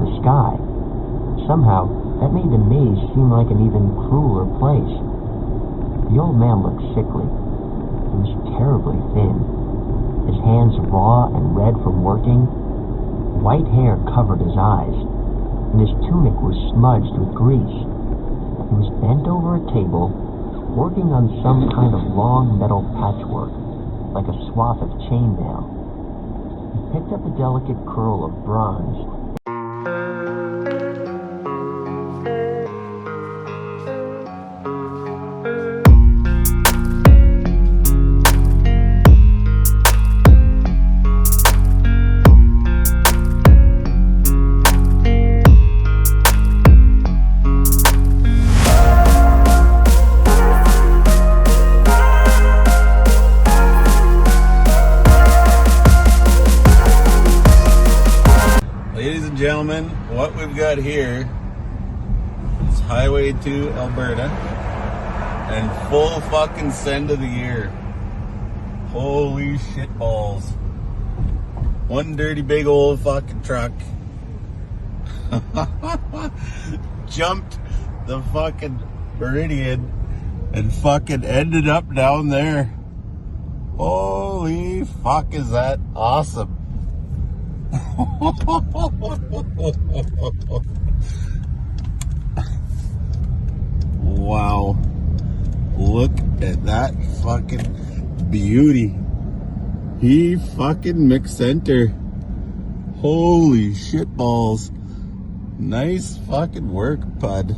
the sky. Somehow, that made the maze seem like an even crueler place. The old man looked sickly. He was terribly thin. His hands raw and red from working. White hair covered his eyes, and his tunic was smudged with grease. He was bent over a table, working on some kind of long metal patchwork, like a swath of chainmail. He picked up a delicate curl of bronze. Ladies and gentlemen, what we've got here is highway to Alberta and full fucking send of the year. Holy shit balls. One dirty big old fucking truck jumped the fucking meridian and fucking ended up down there. Holy fuck, is that awesome. Wow, look at that fucking beauty. He fucking mixed center. Holy shit balls. Nice fucking work, bud.